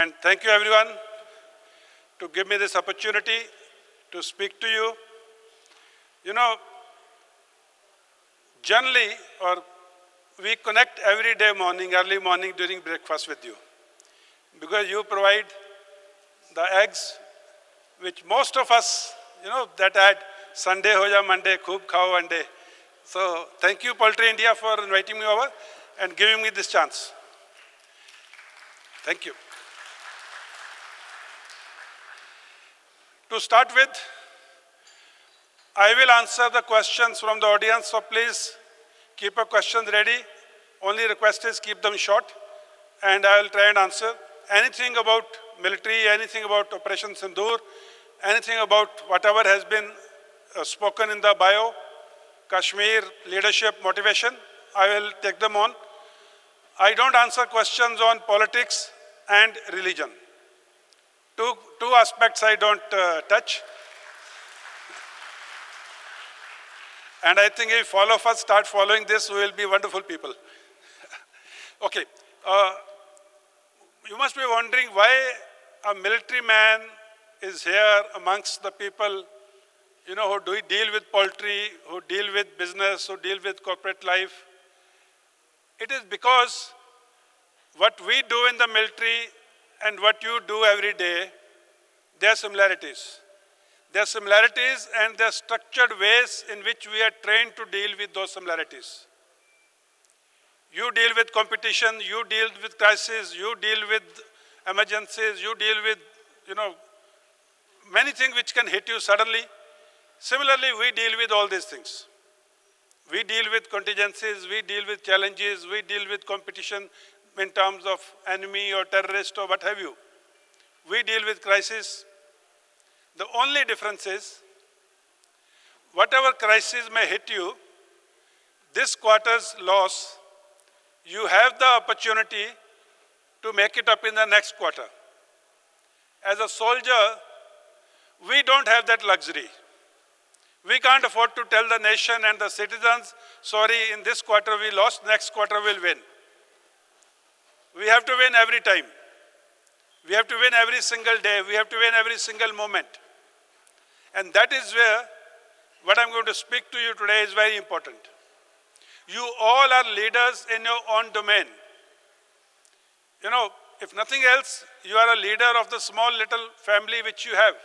And thank you everyone to give me this opportunity to speak to you. You know, generally, we connect every day morning, early morning during breakfast with you. Because you provide the eggs, which most of us, that add Sunday hoja Monday, khub khao one day. So thank you Poultry India for inviting me over and giving me this chance. Thank you. To start with, I will answer the questions from the audience, so please keep your questions ready. Only request is keep them short, and I will try and answer. Anything about military, anything about Operation Sindoor, anything about whatever has been spoken in the bio, Kashmir, leadership, motivation, I will take them on. I don't answer questions on politics and religion. Two aspects I don't touch. And I think if all of us start following this, we will be wonderful people. Okay. You must be wondering why a military man is here amongst the people, who do deal with poultry, who deal with business, who deal with corporate life. It is because what we do in the military and what you do every day, there are similarities. There are similarities and there are structured ways in which we are trained to deal with those similarities. You deal with competition, you deal with crisis, you deal with emergencies, you deal with, many things which can hit you suddenly. Similarly, we deal with all these things. We deal with contingencies, we deal with challenges, we deal with competition in terms of enemy or terrorist or what have you. We deal with crisis. The only difference is, whatever crisis may hit you, this quarter's loss, you have the opportunity to make it up in the next quarter. As a soldier, we don't have that luxury. We can't afford to tell the nation and the citizens, sorry, in this quarter we lost, next quarter we'll win. We have to win every time. We have to win every single day. We have to win every single moment. And that is where what I'm going to speak to you today is very important. You all are leaders in your own domain. If nothing else, you are a leader of the small little family which you have.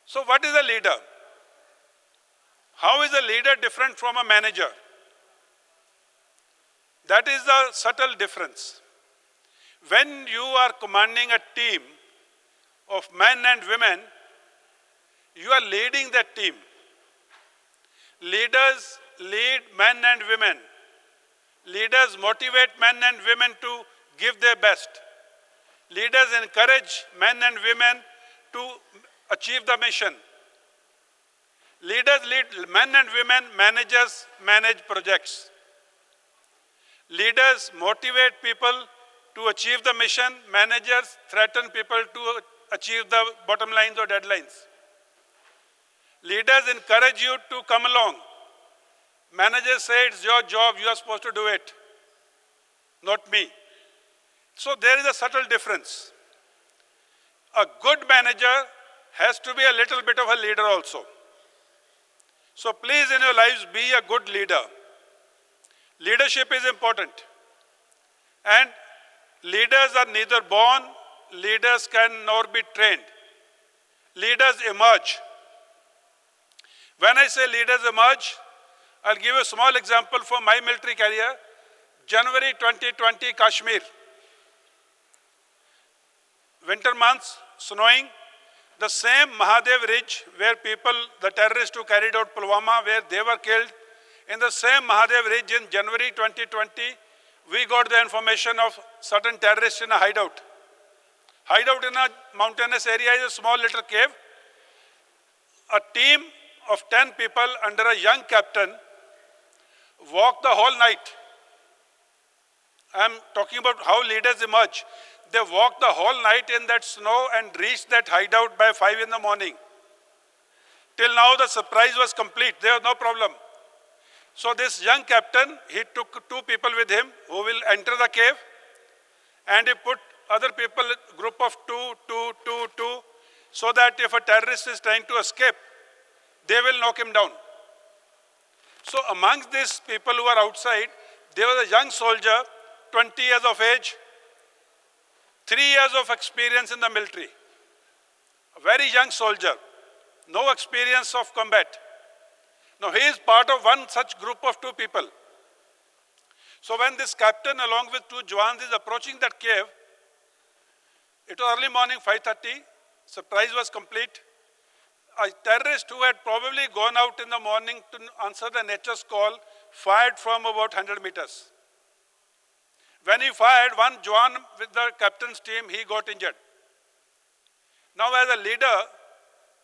So what is a leader? How is a leader different from a manager? That is the subtle difference. When you are commanding a team of men and women, you are leading that team. Leaders lead men and women. Leaders motivate men and women to give their best. Leaders encourage men and women to achieve the mission. Leaders lead men and women, managers manage projects. Leaders motivate people to achieve the mission, managers threaten people to achieve the bottom lines or deadlines. Leaders encourage you to come along. Managers say it's your job, you are supposed to do it, not me. So there is a subtle difference. A good manager has to be a little bit of a leader also. So please in your lives be a good leader. Leadership is important. And leaders are neither born, leaders can nor be trained. Leaders emerge. When I say leaders emerge, I'll give you a small example from my military career. January 2020, Kashmir. Winter months, snowing. The same Mahadev Ridge where people, the terrorists who carried out Pulwama, where they were killed, in the same Mahadev Ridge in January 2020, we got the information of certain terrorists in a hideout. Hideout in a mountainous area is a small little cave. A team of 10 people under a young captain walked the whole night. I'm talking about how leaders emerge. They walked the whole night in that snow and reached that hideout by 5 in the morning. Till now the surprise was complete. There was no problem. So this young captain, he took 2 people with him who will enter the cave, and he put other people, group of 2, so that if a terrorist is trying to escape, they will knock him down. So amongst these people who are outside, there was a young soldier, 20 years of age, 3 years of experience in the military. A very young soldier, no experience of combat. Now he is part of one such group of 2 people. So when this captain along with 2 Jawans is approaching that cave, it was early morning, 5:30, surprise was complete. A terrorist who had probably gone out in the morning to answer the nature's call fired from about 100 meters. When he fired, one Jawan with the captain's team, he got injured. Now as a leader,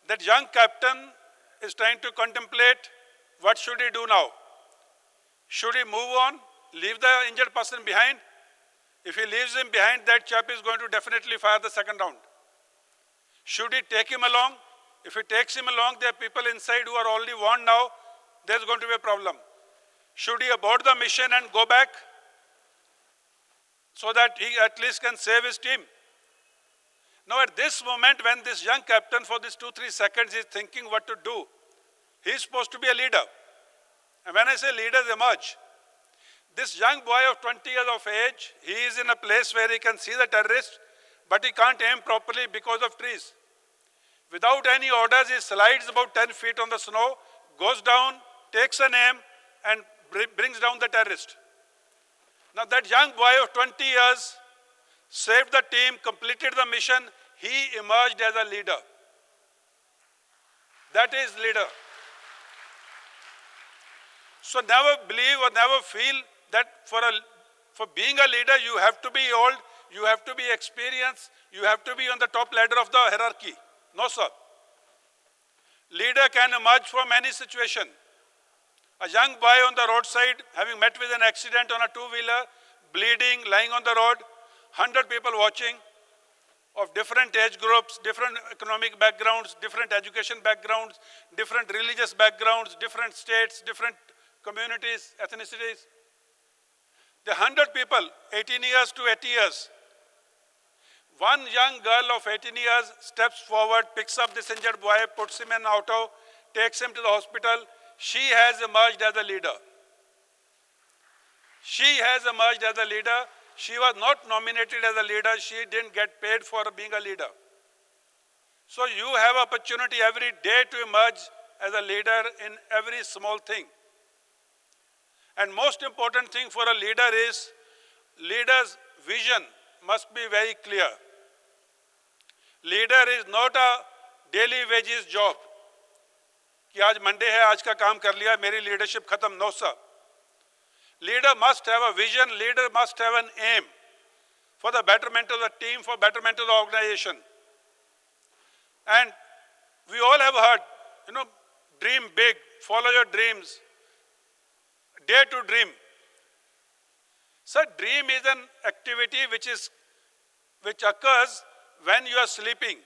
that young captain is trying to contemplate what should he do now. Should he move on, leave the injured person behind? If he leaves him behind, that chap is going to definitely fire the second round. Should he take him along? If he takes him along, there are people inside who are already warned now, there's going to be a problem. Should he abort the mission and go back so that he at least can save his team? Now at this moment, when this young captain for these 2-3 seconds is thinking what to do, he's supposed to be a leader. And when I say leaders emerge, this young boy of 20 years of age, he is in a place where he can see the terrorist, but he can't aim properly because of trees. Without any orders, he slides about 10 feet on the snow, goes down, takes an aim, and brings down the terrorist. Now that young boy of 20 years saved the team, completed the mission, he emerged as a leader. That is leader. So never believe or never feel that for being a leader, you have to be old, you have to be experienced, you have to be on the top ladder of the hierarchy. No, sir. Leader can emerge from any situation. A young boy on the roadside, having met with an accident on a 2-wheeler, bleeding, lying on the road, 100 people watching, of different age groups, different economic backgrounds, different education backgrounds, different religious backgrounds, different states, different communities, ethnicities. The 100 people, 18 years to 80 years. One young girl of 18 years steps forward, picks up this injured boy, puts him in an auto, takes him to the hospital. She has emerged as a leader. She has emerged as a leader. She was not nominated as a leader. She didn't get paid for being a leader. So you have opportunity every day to emerge as a leader in every small thing. And most important thing for a leader is, leader's vision must be very clear. Leader is not a daily wages job. कि आज Monday है, आज का काम कर लिया, मेरी leadership खत्म. No, sir. Leader must have a vision. Leader must have an aim for the betterment of the team, for betterment of the organization. And we all have heard, dream big, follow your dreams, dare to dream. So dream is an activity which occurs when you are sleeping.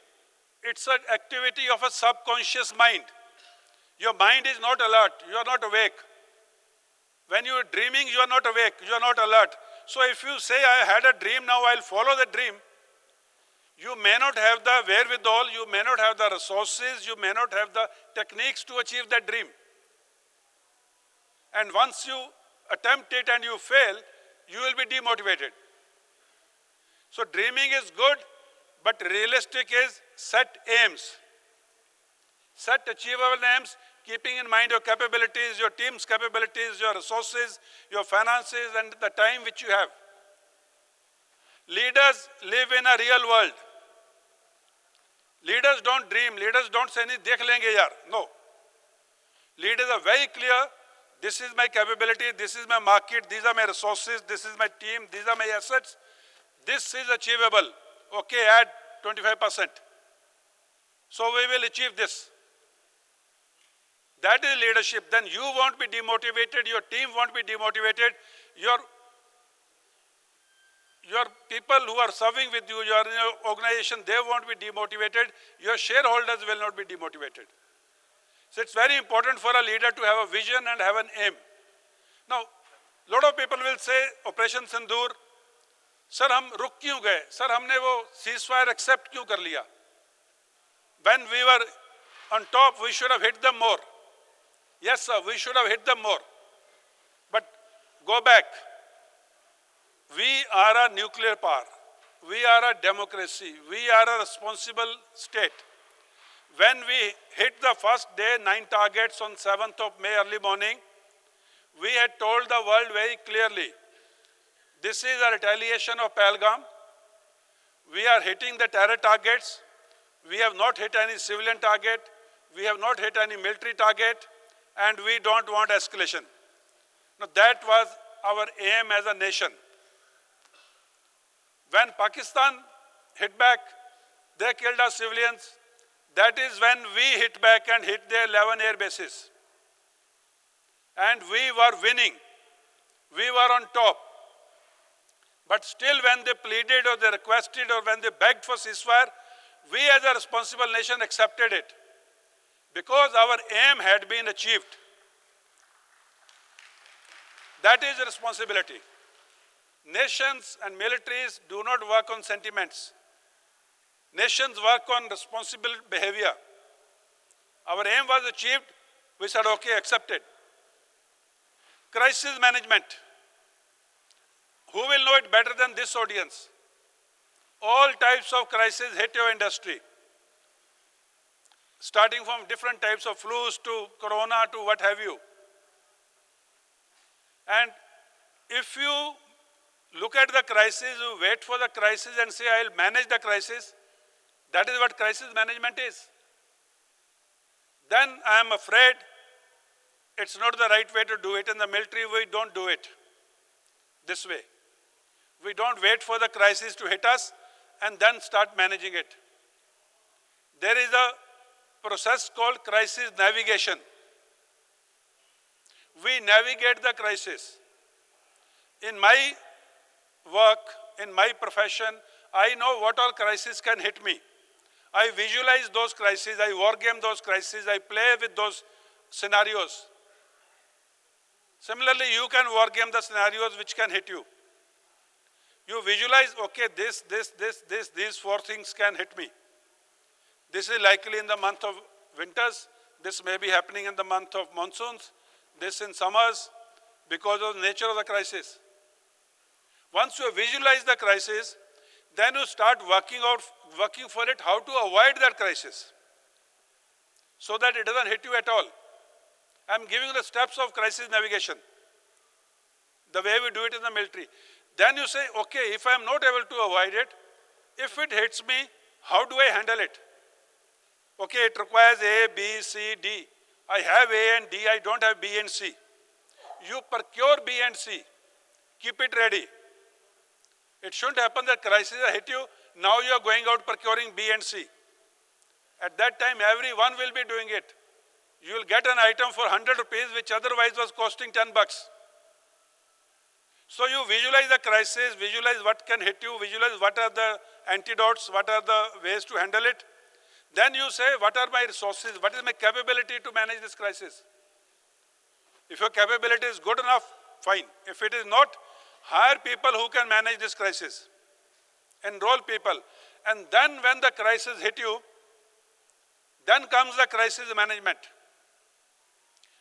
It's an activity of a subconscious mind. Your mind is not alert, you are not awake. When you are dreaming, you are not awake, you are not alert. So if you say, I had a dream, now I'll follow the dream, you may not have the wherewithal, you may not have the resources, you may not have the techniques to achieve that dream. And once you attempt it and you fail, you will be demotivated. So dreaming is good, but realistic is set aims. Set achievable aims, keeping in mind your capabilities, your team's capabilities, your resources, your finances, and the time which you have. Leaders live in a real world. Leaders don't dream. Leaders don't say, "Dekh lenge yaar." No. Leaders are very clear. This is my capability. This is my market. These are my resources. This is my team. These are my assets. This is achievable. Okay, add 25%. So we will achieve this. That is leadership. Then you won't be demotivated. Your team won't be demotivated. Your people who are serving with you, your organization, they won't be demotivated. Your shareholders will not be demotivated. So it's very important for a leader to have a vision and have an aim. Now, lot of people will say, Operation Sindoor, sir, हम रुक क्यों गए? Sir, हमने वो ceasefire accept क्यों कर लिया? When we were on top, we should have hit them more. Yes, sir, we should have hit them more. But go back. We are a nuclear power. We are a democracy. We are a responsible state. When we hit the first day, 9 targets on 7th of May early morning, we had told the world very clearly, this is a retaliation of Pahalgam. We are hitting the terror targets. We have not hit any civilian target. We have not hit any military target. And we don't want escalation. Now that was our aim as a nation. When Pakistan hit back, they killed our civilians. That is when we hit back and hit their 11 air bases. And we were winning. We were on top. But still when they pleaded or they requested or when they begged for ceasefire, we as a responsible nation accepted it. Because our aim had been achieved. That is a responsibility. Nations and militaries do not work on sentiments. Nations work on responsible behavior. Our aim was achieved. We said, okay, accepted. Crisis management. Who will know it better than this audience? All types of crises hit your industry. Starting from different types of flus to corona to what have you. And if you look at the crisis, you wait for the crisis and say, I'll manage the crisis, that is what crisis management is. Then I am afraid it's not the right way to do it. In the military, we don't do it this way. We don't wait for the crisis to hit us and then start managing it. There is a process called crisis navigation. We navigate the crisis. In my work, in my profession, I know what all crises can hit me. I visualize those crises, I wargame those crises, I play with those scenarios. Similarly, you can wargame the scenarios which can hit you. You visualize, okay, these 4 things can hit me. This is likely in the month of winters. This may be happening in the month of monsoons. This in summers because of the nature of the crisis. Once you visualize the crisis, then you start working for it, how to avoid that crisis so that it doesn't hit you at all. I'm giving the steps of crisis navigation, the way we do it in the military. Then you say, okay, if I'm not able to avoid it, if it hits me, how do I handle it? Okay, it requires A, B, C, D. I have A and D, I don't have B and C. You procure B and C. Keep it ready. It shouldn't happen that crisis hit you, now you are going out procuring B and C. At that time, everyone will be doing it. You will get an item for 100 rupees, which otherwise was costing 10 bucks. So you visualize the crisis, visualize what can hit you, visualize what are the antidotes, what are the ways to handle it. Then you say, what are my resources, what is my capability to manage this crisis? If your capability is good enough, fine. If it is not, hire people who can manage this crisis. Enroll people. And then when the crisis hit you, then comes the crisis management.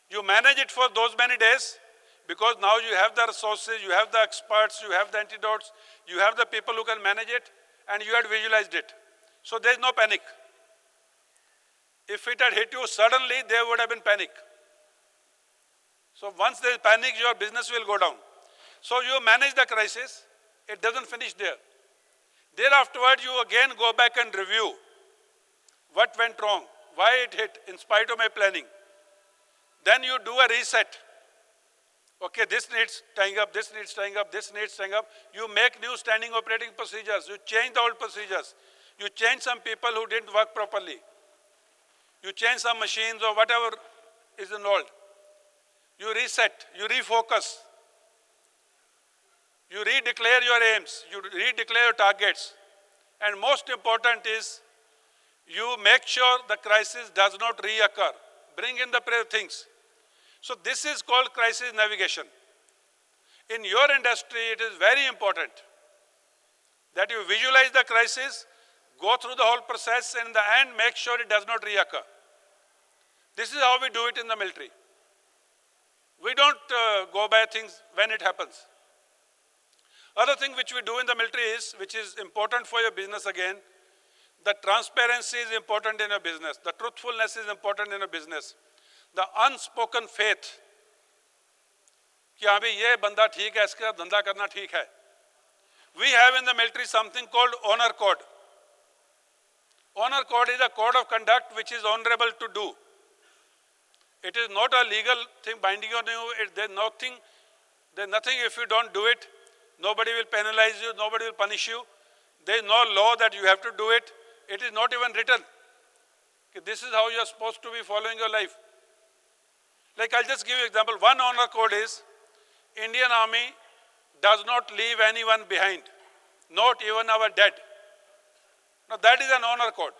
You manage it for those many days because now you have the resources, you have the experts, you have the antidotes, you have the people who can manage it, and you had visualized it. So there is no panic. If it had hit you suddenly, there would have been panic. So once there is panic, your business will go down. So you manage the crisis, it doesn't finish there. Thereafterward, you again go back and review what went wrong, why it hit in spite of my planning. Then you do a reset. Okay, this needs tying up, this needs tying up, this needs tying up. You make new standing operating procedures. You change the old procedures. You change some people who didn't work properly. You change some machines or whatever is involved. You reset, you refocus. You redeclare your aims, you redeclare your targets. And most important is, you make sure the crisis does not reoccur. Bring in the things. So this is called crisis navigation. In your industry, it is very important that you visualize the crisis, go through the whole process, and in the end, make sure it does not reoccur. This is how we do it in the military. We don't go by things when it happens. Other thing which we do in the military is, which is important for your business again, the transparency is important in a business. The truthfulness is important in a business. The unspoken faith कि हाँ भाई ये बंदा ठीक है, इसका धंधा करना ठीक है. We have in the military something called honor code. Honor code is a code of conduct which is honorable to do. It is not a legal thing binding on you. There's nothing if you don't do it. Nobody will penalize you. Nobody will punish you. There is no law that you have to do it. It is not even written. This is how you are supposed to be following your life. Like I'll just give you an example. One honor code is Indian Army does not leave anyone behind, not even our dead. Now that is an honor code.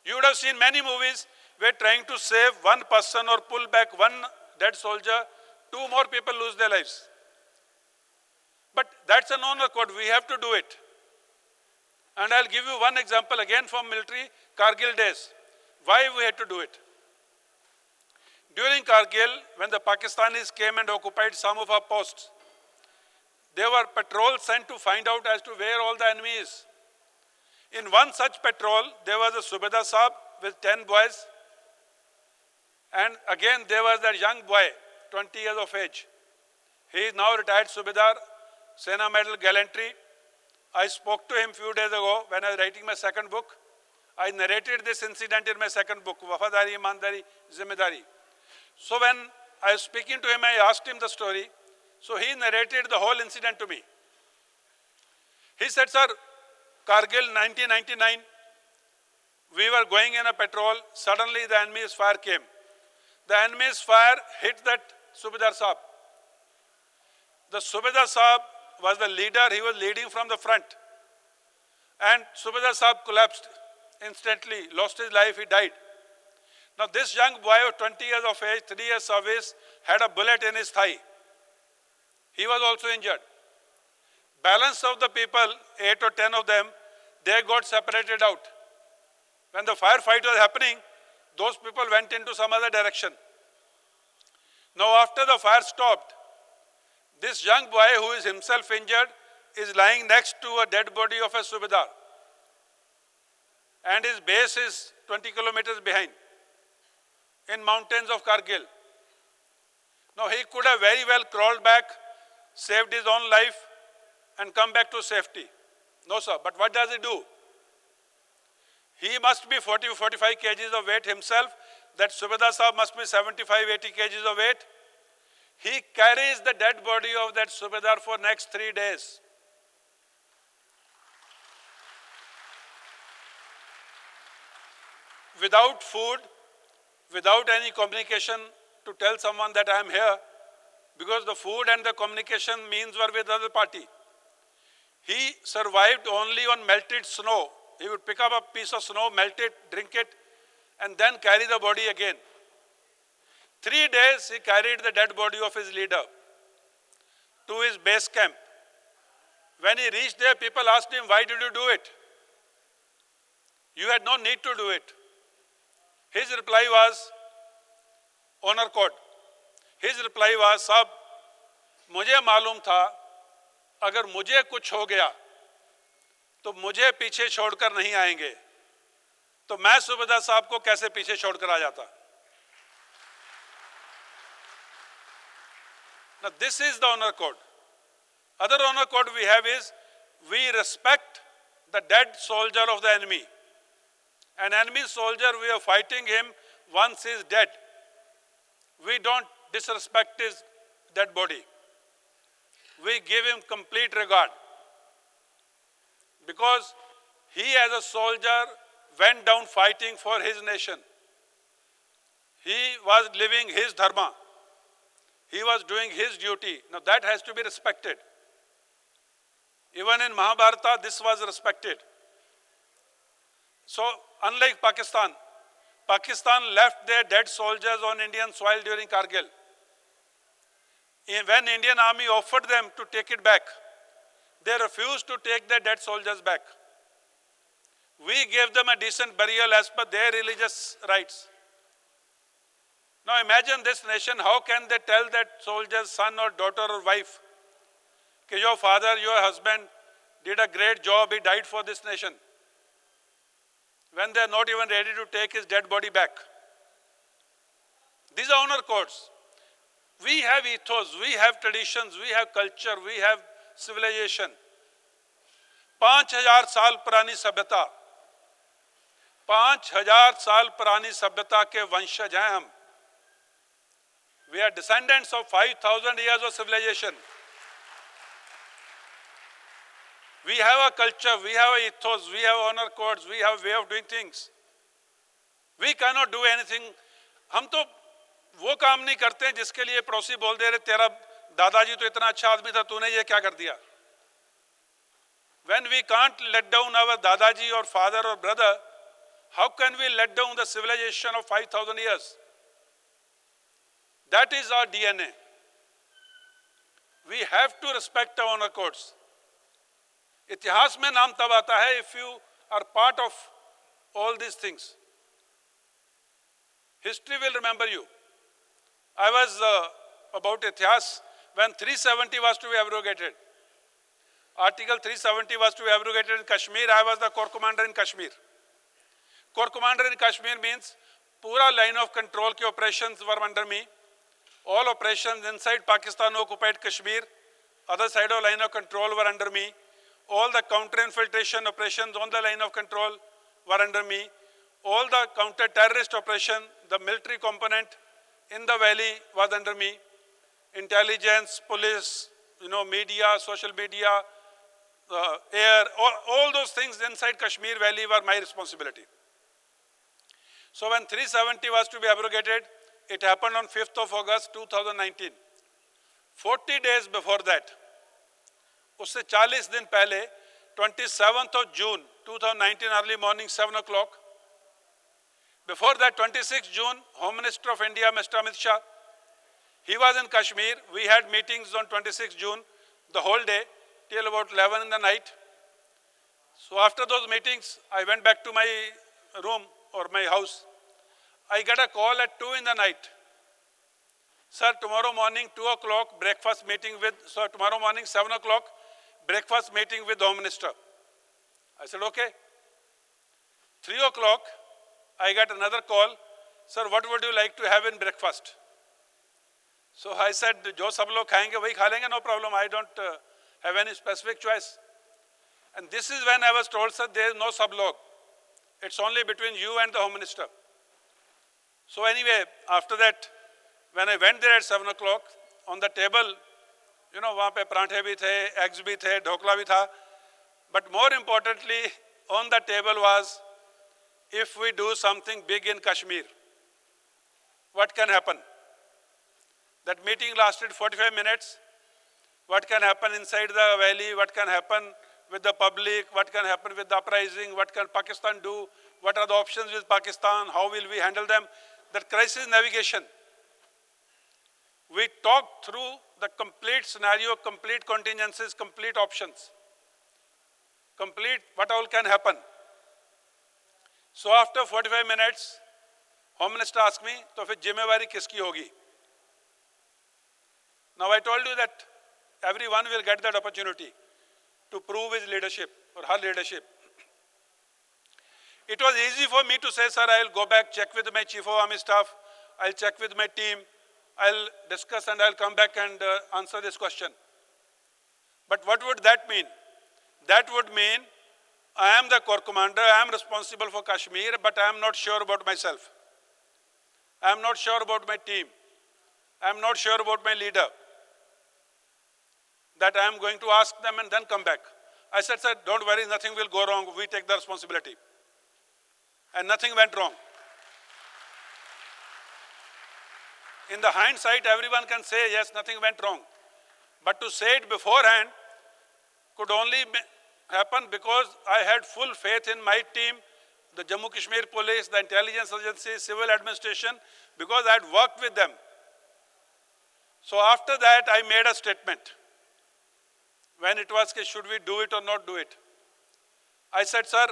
You would have seen many movies where trying to save one person or pull back one dead soldier, two more people lose their lives. But that's an honor code. We have to do it. And I'll give you one example again from military, Kargil days. Why we had to do it? During Kargil, when the Pakistanis came and occupied some of our posts, there were patrols sent to find out as to where all the enemy is. In one such patrol, there was a Subedar Saab with 10 boys. And again, there was that young boy, 20 years of age. He is now retired Subedar, Sena Medal Gallantry. I spoke to him a few days ago when I was writing my second book. I narrated this incident in my second book, Wafadari, Imandari, Zimmedari. So when I was speaking to him, I asked him the story. So he narrated the whole incident to me. He said, sir, Kargil 1999, we were going in a patrol. Suddenly the enemy's fire came. The enemy's fire hit that Subedar Saab. The Subedar Saab was the leader. He was leading from the front. And Subedar Saab collapsed instantly, lost his life, he died. Now this young boy of 20 years of age, 3 years service, had a bullet in his thigh. He was also injured. Balance of the people, 8 or 10 of them, they got separated out. When the firefight was happening, those people went into some other direction. Now after the fire stopped, this young boy who is himself injured is lying next to a dead body of a Subedar. And his base is 20 kilometers behind, in mountains of Kargil. Now he could have very well crawled back, saved his own life, and come back to safety. No, sir. But what does he do? He must be 40 or 45 kgs of weight himself. That Subedar Saab must be 75, 80 kgs of weight. He carries the dead body of that Subedar for next 3 days. Without food, without any communication to tell someone that I am here, because the food and the communication means were with the other party. He survived only on melted snow. He would pick up a piece of snow, melt it, drink it, and then carry the body again. 3 days he carried the dead body of his leader to his base camp. When he reached there, people asked him, why did you do it? You had no need to do it. His reply was, honor code. His reply was, साहब, मुझे मालूम था, अगर मुझे कुछ हो गया, तो मुझे पीछे छोड़कर नहीं आएंगे, तो मैं सुबेदार साहब को कैसे पीछे छोड़कर आ जाता? Now this is the honor code. Other honor code we have is, we respect the dead soldier of the enemy. An enemy soldier, we are fighting him once he is dead. We don't disrespect his dead body. We give him complete regard. Because he as a soldier went down fighting for his nation. He was living his dharma. He was doing his duty. Now that has to be respected. Even in Mahabharata, this was respected. So unlike Pakistan, Pakistan left their dead soldiers on Indian soil during Kargil. When Indian Army offered them to take it back, they refused to take their dead soldiers back. We gave them a decent burial as per their religious rites. Now imagine this nation, how can they tell that soldier's son or daughter or wife, that your father, your husband did a great job, he died for this nation, when they are not even ready to take his dead body back. These are honor codes. We have ethos, we have traditions, we have culture, we have civilization. 5,000 साल पुरानी सभ्यता, 5,000 साल पुरानी सभ्यता के वंशज हैं हम. We are descendants of 5,000 years of civilization. We have a culture, we have an ethos, we have honor codes, we have a way of doing things. We cannot do anything. हम तो वो काम नहीं करते हैं जिसके लिए पड़ोसी बोल दे रहे तेरा दादाजी तो इतना अच्छा आदमी था, तूने ये क्या कर दिया. When we can't let down our dadaji or father or brother, how can we let down the civilization of 5,000 years? That is our DNA. We have to respect our honor codes. इतिहास में नाम तब आता है if you are part of all these things. History will remember you. I was about इतिहास when 370 was to be abrogated. Article 370 was to be abrogated in Kashmir. I was the corps commander in Kashmir. Corps commander in Kashmir means पूरा line of control के operations were under me. All operations inside Pakistan occupied Kashmir, other side of line of control were under me. All the counter-infiltration operations on the line of control were under me. All the counter-terrorist operation, the military component in the valley was under me. Intelligence, police, media, social media, air, all those things inside Kashmir valley were my responsibility. So when 370 was to be abrogated, it happened on 5th of August 2019. 40 days before that, उससे 40 दिन पहले 27th of June 2019 early morning 7 o'clock. Before that 26th June, Home Minister of India Mr. Amit Shah, he was in Kashmir. We had meetings on 26th June the whole day till about 11 in the night. So after those meetings, I went back to my room or my house. I got a call at 2 in the night. Sir, tomorrow morning 2 o'clock breakfast meeting with, so tomorrow morning 7 o'clock breakfast meeting with the Home Minister. I said, okay. 3 o'clock, I got another call. Sir, what would you like to have in breakfast? So I said, जो सब लोग खाएंगे वही खा लेंगे, no problem. I don't have any specific choice. And this is when I was told, sir, there is no sublog. It's only between you and the Home Minister. So anyway, after that, when I went there at 7 o'clock, on the table, वहाँ पे पराठे भी थे, eggs भी थे, ढोकला भी था. But more importantly, on the table was, if we do something big in Kashmir, what can happen? That meeting lasted 45 minutes. What can happen inside the valley? What can happen with the public? What can happen with the uprising? What can Pakistan do? What are the options with Pakistan? How will we handle them? That crisis navigation. We talked through the complete scenario, complete contingencies, complete options. Complete what all can happen. So after 45 minutes, Home Minister asked me, तो फिर जिम्मेवारी किसकी होगी? Now I told you that everyone will get that opportunity to prove his leadership or her leadership. It was easy for me to say, sir, I'll go back, check with my Chief of Army Staff, I'll check with my team, I'll discuss and I'll come back and answer this question. But what would that mean? That would mean I am the corps commander, I am responsible for Kashmir, but I am not sure about myself. I am not sure about my team. I am not sure about my leader. That I am going to ask them and then come back. I said, sir, don't worry, nothing will go wrong. We take the responsibility. And nothing went wrong. In the hindsight, everyone can say, yes, nothing went wrong. But to say it beforehand could only happen because I had full faith in my team, the Jammu Kashmir police, the intelligence agency, civil administration, because I had worked with them. So after that, I made a statement. When it was, should we do it or not do it? I said, sir,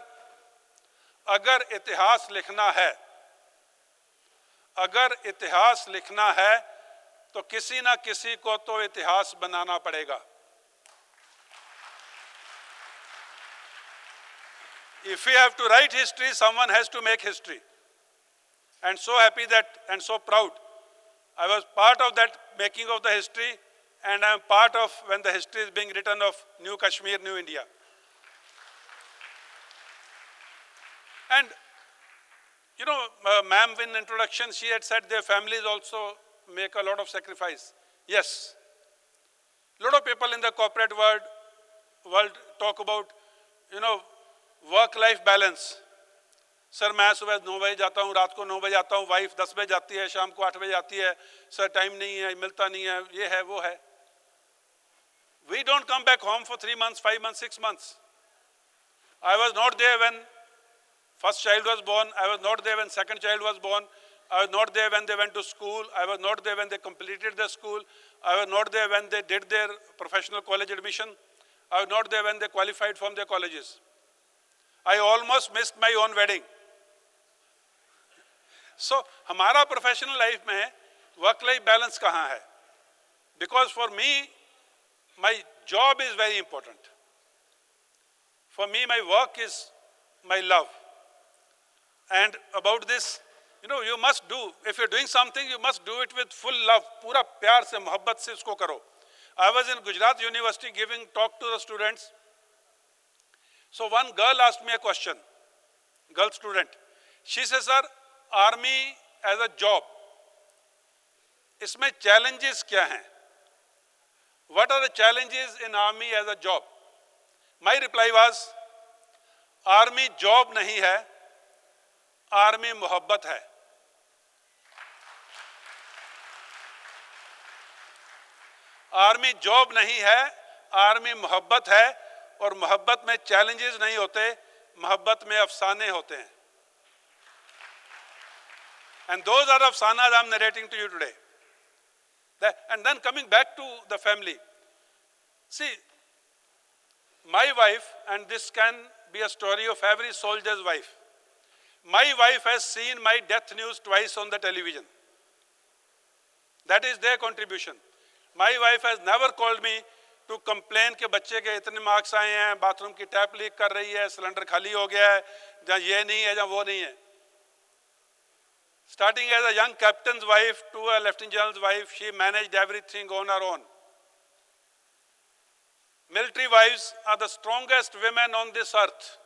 अगर इतिहास लिखना है, अगर इतिहास लिखना है, तो किसी ना किसी को तो इतिहास बनाना पड़ेगा. If we have to write history, someone has to make history. And so happy that, and so proud. I was part of that making of the history, and I am part of when the history is being written of New Kashmir, New India. And, you know, ma'am in introduction, she had said their families also make a lot of sacrifice. Yes. A lot of people in the corporate world talk about, you know, work-life balance. Sir मैं सुबह 9 बजे जाता हूँ, रात को 9 बजे आता हूँ, वाइफ 10 बजे जाती है, शाम को 8 बजे आती है, सर टाइम नहीं है, मिलता नहीं है, ये है, वो है. We don't come back home for 3 months, 5 months, 6 months. I was not there when first child was born. I was not there when second child was born. I was not there when they went to school. I was not there when they completed their school. I was not there when they did their professional college admission. I was not there when they qualified from their colleges. I almost missed my own wedding. So, हमारा professional life में work-life balance कहाँ है? Because for me, my job is very important. For me, my work is my love. And about this, you know, you must do, if you're doing something, you must do it with full love. पूरा प्यार से, मोहब्बत से उसको करो. I was in Gujarat University giving talk to the students. So one girl asked me a question, girl student. She says, sir, army as a job, इसमें challenges क्या हैं? What are the challenges in army as a job? My reply was, army job नहीं है, army मोहब्बत है. Army job नहीं है, army मोहब्बत है, और मोहब्बत में चैलेंजेस नहीं होते, मोहब्बत में अफसाने होते हैं. And those are afsanas I am narrating to you today. And then coming back to the family. See, my wife, and this can be a story of every soldier's wife. My wife has seen my death news twice on the television. That is their contribution. My wife has never called me to complain कि बच्चे के इतने marks आए हैं, bathroom की tap leak कर रही है, सिलेंडर खाली हो गया है, जहाँ ये नहीं है, जहाँ वो नहीं है. Starting as a young captain's wife to a lieutenant general's wife, she managed everything on her own. Military wives are the strongest women on this earth.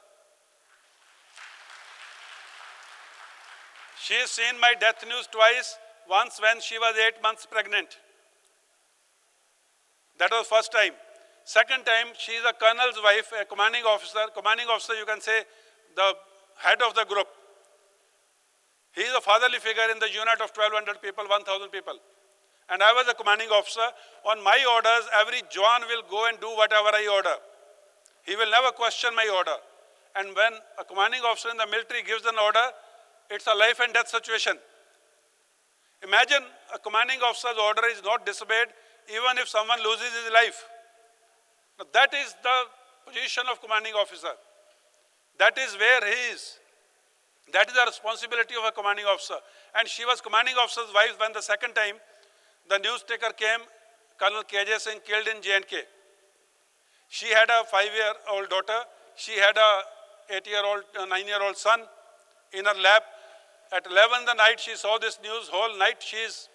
She has seen my death news twice, once when she was 8 months pregnant. That was first time. Second time, she is a colonel's wife, a commanding officer. Commanding officer, you can say, the head of the group. He is a fatherly figure in the unit of 1,200 people, 1,000 people. And I was a commanding officer. On my orders, every Jawan will go and do whatever I order. He will never question my order. And when a commanding officer in the military gives an order, it's a life and death situation. Imagine a commanding officer's order is not disobeyed, even if someone loses his life. Now that is the position of commanding officer. That is where he is. That is the responsibility of a commanding officer. And she was commanding officer's wife when the second time the news ticker came, Colonel Jeet Singh killed in J&K. She had a 5-year-old daughter. She had a 9-year-old son in her lap. At 11 in the night, she saw this news. Whole night she is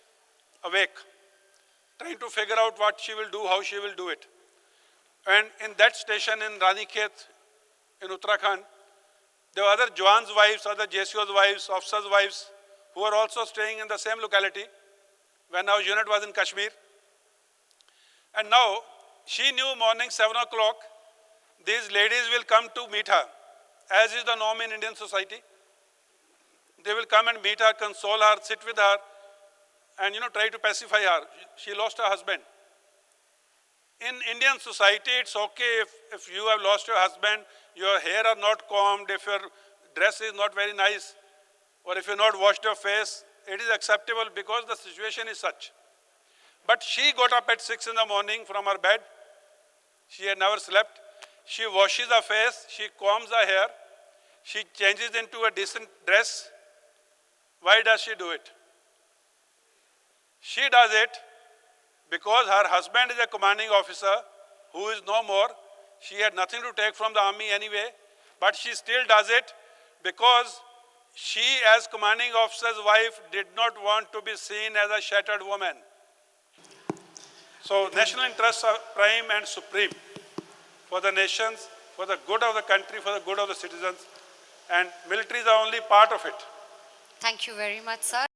awake, trying to figure out what she will do, how she will do it. And in that station in Ranikhet, in Uttarakhand, there were other Jawan's wives, other JCO's wives, officers' wives, who were also staying in the same locality when our unit was in Kashmir. And now, she knew morning 7 o'clock, these ladies will come to meet her, as is the norm in Indian society. They will come and meet her, console her, sit with her, and try to pacify her. She lost her husband. In Indian society, it's okay if you have lost your husband, your hair are not combed, if your dress is not very nice, or if you not washed your face, it is acceptable because the situation is such. But she got up at 6 in the morning from her bed. She had never slept. She washes her face, she combs her hair, she changes into a decent dress. Why does she do it? She does it because her husband is a commanding officer who is no more. She had nothing to take from the army anyway, but she still does it because she, as commanding officer's wife, did not want to be seen as a shattered woman. So national interests are prime and supreme for the nations, for the good of the country, for the good of the citizens, and military is only part of it. Thank you very much, sir.